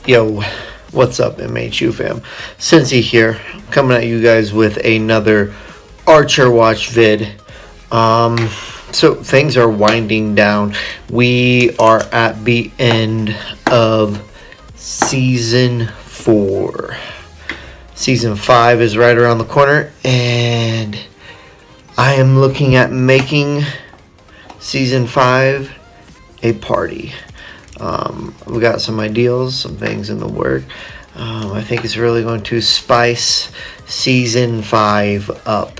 Yo, what's up, MHU fam? Cincy here, coming at you guys with another Archer Watch vid. So things are winding down. We are at the end of season 4. Season 5 is right around the corner, and I am looking at making season 5 a party. We got some ideals, some things in the work. I think it's really going to spice season 5 up.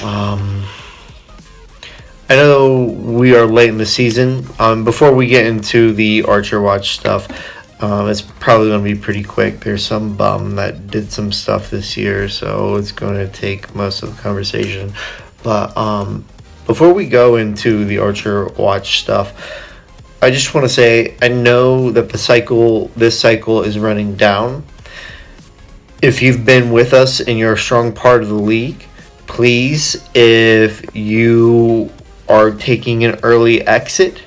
I know we are late in the season. Before we get into the Archer Watch stuff, it's probably going to be pretty quick. There's some bum that did some stuff this year, so it's going to take most of the conversation. But before we go into the Archer Watch stuff, I just want to say, I know that this cycle is running down. If you've been with us and you're a strong part of the league, please, if you are taking an early exit,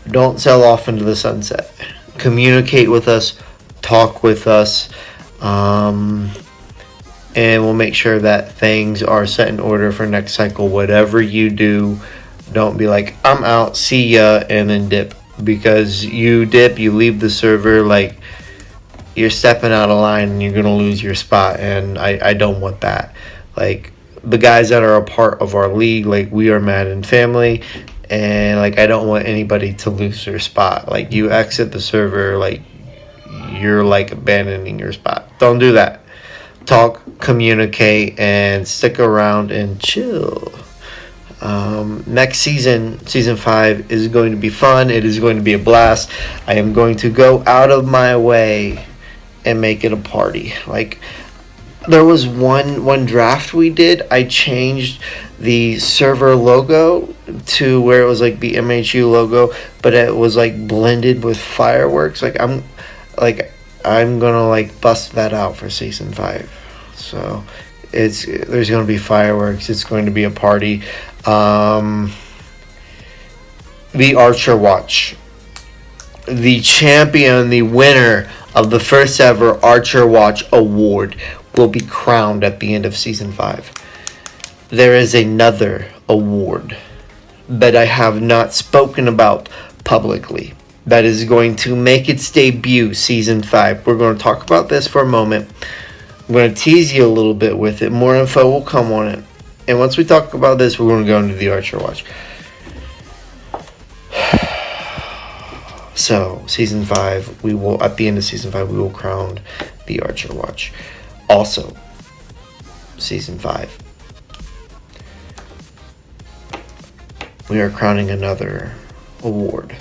don't sell off into the sunset. Communicate with us, talk with us, and we'll make sure that things are set in order for next cycle. Whatever you do, don't be like, I'm out, see ya, and then dip. Because you dip, you leave the server, like, you're stepping out of line and you're going to lose your spot. And I don't want that. Like, the guys that are a part of our league, like, we are Madden family. And, like, I don't want anybody to lose their spot. Like, you exit the server, like, you're, like, abandoning your spot. Don't do that. Talk, communicate, and stick around and chill. Next season 5 is going to be fun. It is going to be a blast. I am going to go out of my way and make it a party. Like, there was one draft we did. I changed the server logo to where it was like the MHU logo, but it was like blended with fireworks. I'm gonna like bust that out for season 5. So there's gonna be fireworks. It's going to be a party. The Archer Watch, the champion, the winner of the first ever Archer Watch award, will be crowned at the end of season 5. There is another award that I have not spoken about publicly that is going to make its debut season 5. We're going to talk about this for a moment. I'm going to tease you a little bit with it. More info will come on it. And once we talk about this, we're going to go into the Archer Watch. So, season 5, at the end of season 5, we will crown the Archer Watch. Also, season 5, we are crowning another award.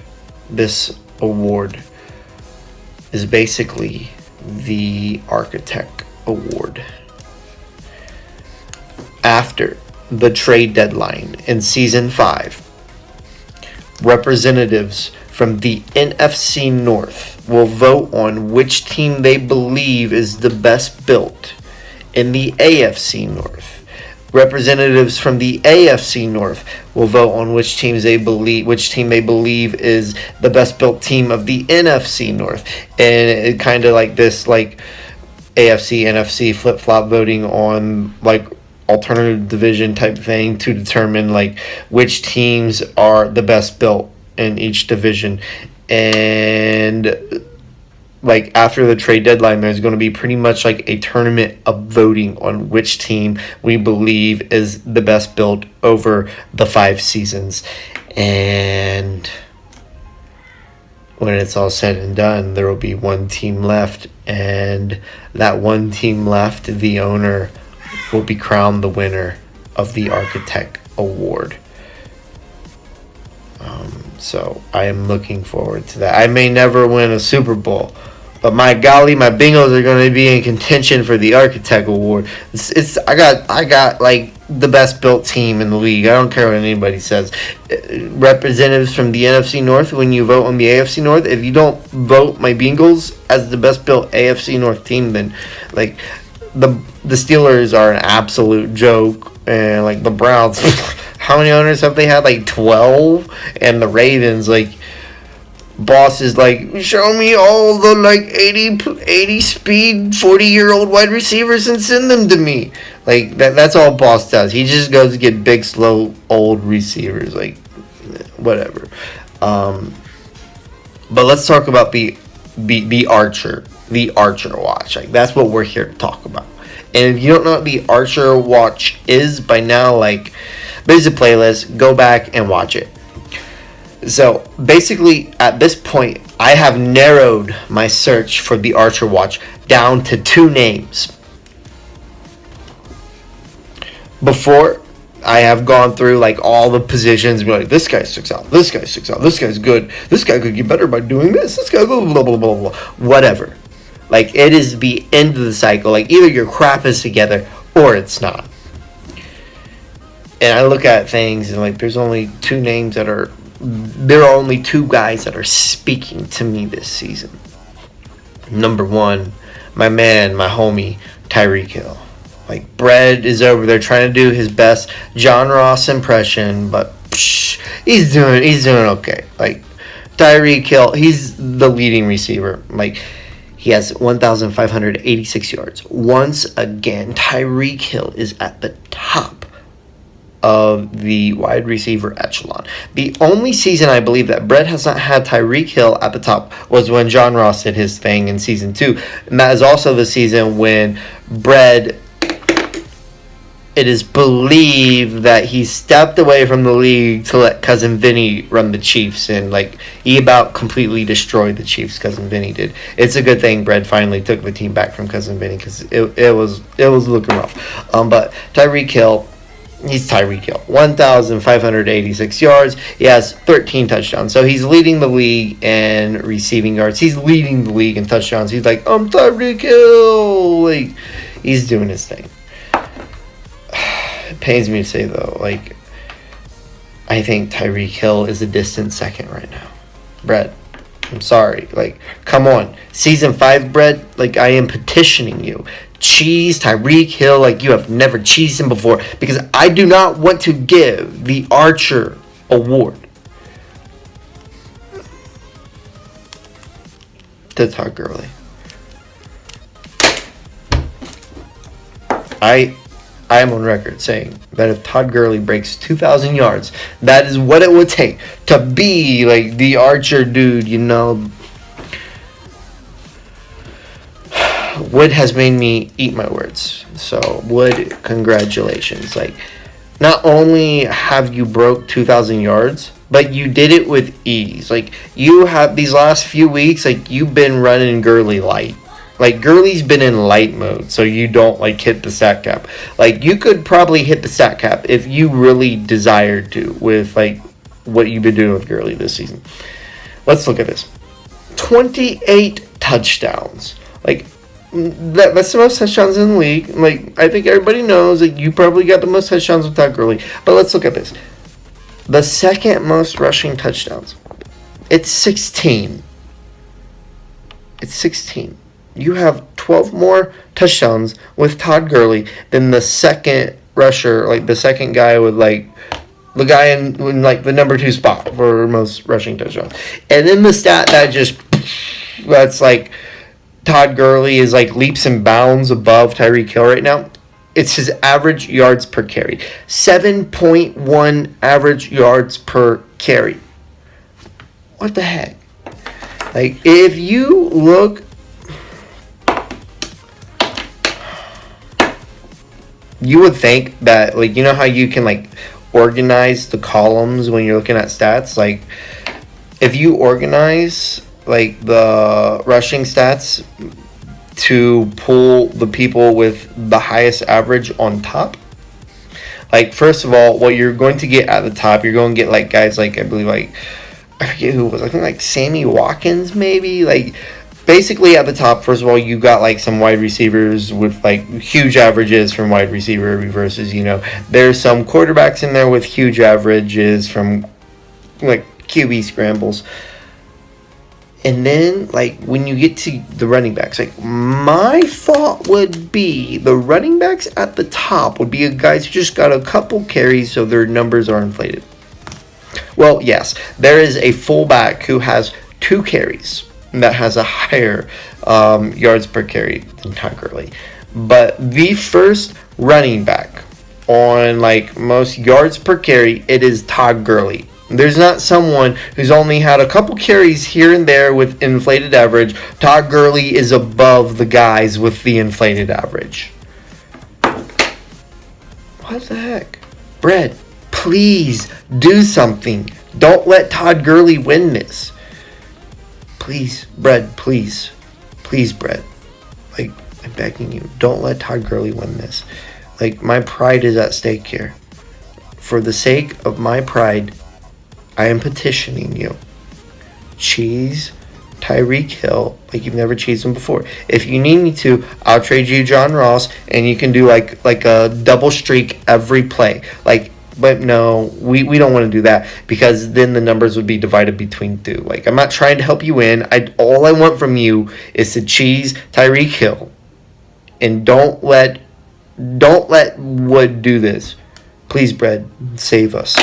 This award is basically the Architect Award. After the trade deadline in season 5, representatives from the NFC North will vote on which team they believe is the best built in the AFC North. Representatives from the AFC North will vote on which team they believe is the best built team of the NFC North. And it kind of like this, like AFC, NFC flip-flop voting on like alternative division type thing to determine like which teams are the best built in each division. And like after the trade deadline, there's going to be pretty much like a tournament of voting on which team we believe is the best built over the 5 seasons. And when it's all said and done, there will be one team left, and that one team left, the owner, will be crowned the winner of the Architect Award. So I am looking forward to that. I may never win a Super Bowl, but my golly, my Bengals are going to be in contention for the Architect Award. I got like the best built team in the league. I don't care what anybody says. Representatives from the NFC North, when you vote on the AFC North, if you don't vote my Bengals as the best built AFC North team, then like the Steelers are an absolute joke, and like the Browns. How many owners have they had? Like 12, and the Ravens like. Boss is like, show me all the like 80 speed 40-year-old wide receivers and send them to me. Like that's all Boss does. He just goes to get big, slow, old receivers. Like whatever. But let's talk about the Archer Watch. Like that's what we're here to talk about. And if you don't know what the Archer Watch is by now, like there's a playlist. Go back and watch it. So basically, at this point, I have narrowed my search for the Archer Watch down to 2 names. Before, I have gone through like all the positions, like this guy sticks out, this guy sticks out, this guy's good, this guy could get better by doing this guy blah blah blah blah blah, whatever. Like it is the end of the cycle. Like either your crap is together or it's not. And I look at things and like there are only 2 guys that are speaking to me this season. Number 1, my man, my homie, Tyreek Hill. Like, Brett is over there trying to do his best John Ross impression, but he's doing okay. Like, Tyreek Hill, he's the leading receiver. Like, he has 1,586 yards. Once again, Tyreek Hill is at the top of the wide receiver echelon. The only season I believe that Brett has not had Tyreek Hill at the top was when John Ross did his thing in season 2. And that is also the season when Brett, it is believed that he stepped away from the league to let Cousin Vinny run the Chiefs, and like he about completely destroyed the Chiefs. Cousin Vinny did. It's a good thing Brett finally took the team back from Cousin Vinny because it was looking rough. But Tyreek Hill, he's Tyreek Hill. 1,586 yards. He has 13 touchdowns. So he's leading the league in receiving yards. He's leading the league in touchdowns. He's like, I'm Tyreek Hill. Like, he's doing his thing. It pains me to say, though, like, I think Tyreek Hill is a distant second right now. Brett, I'm sorry. Like, come on. Season 5, Brett, like, I am petitioning you. Cheese Tyreek Hill like you have never cheesed him before, because I do not want to give the Archer Award to Todd Gurley. I am on record saying that if Todd Gurley breaks 2,000 yards, that is what it would take to be like the Archer dude, you know. Wood has made me eat my words. So, Wood, congratulations. Like, not only have you broke 2,000 yards, but you did it with ease. Like, you have these last few weeks, like, you've been running Gurley light. Like, Gurley's been in light mode, so you don't, like, hit the stat cap. Like, you could probably hit the stat cap if you really desired to with, like, what you've been doing with Gurley this season. Let's look at this. 28 touchdowns. Like, that's the most touchdowns in the league. Like, I think everybody knows that you probably got the most touchdowns with Todd Gurley. But let's look at this. The second most rushing touchdowns. It's 16. It's 16. You have 12 more touchdowns with Todd Gurley than the second rusher, like the second guy with like the guy in like the number 2 spot for most rushing touchdowns. And then the stat that's like Todd Gurley is like leaps and bounds above Tyreek Hill right now. It's his average yards per carry. 7.1 average yards per carry. What the heck? Like, if you look, you would think that, like, you know how you can, like, organize the columns when you're looking at stats? Like, if you organize, like, the rushing stats to pull the people with the highest average on top, like, first of all, what you're going to get at the top, you're going to get, like, guys like, I believe, like, I forget who it was. I think like Sammy Watkins, maybe. Like, basically at the top, first of all, you got like some wide receivers with like huge averages from wide receiver versus, there's some quarterbacks in there with huge averages from like QB scrambles. And then, like, when you get to the running backs, like, my thought would be the running backs at the top would be guys who just got a couple carries so their numbers are inflated. Well, yes, there is a fullback who has 2 carries that has a higher yards per carry than Todd Gurley. But the first running back on, like, most yards per carry, it is Todd Gurley. There's not someone who's only had a couple carries here and there with inflated average. Todd Gurley is above the guys with the inflated average. What the heck? Brett, please do something. Don't let Todd Gurley win this. Please, Brett, please. Please, Brett. Like, I'm begging you. Don't let Todd Gurley win this. Like, my pride is at stake here. For the sake of my pride, I am petitioning you. Cheese Tyreek Hill like you've never cheesed him before. If you need me to, I'll trade you John Ross, and you can do like a double streak every play. But no, we don't want to do that, because then the numbers would be divided between 2. Like, I'm not trying to help you win. All I want from you is to cheese Tyreek Hill, and don't let Wood do this. Please, Brett, save us.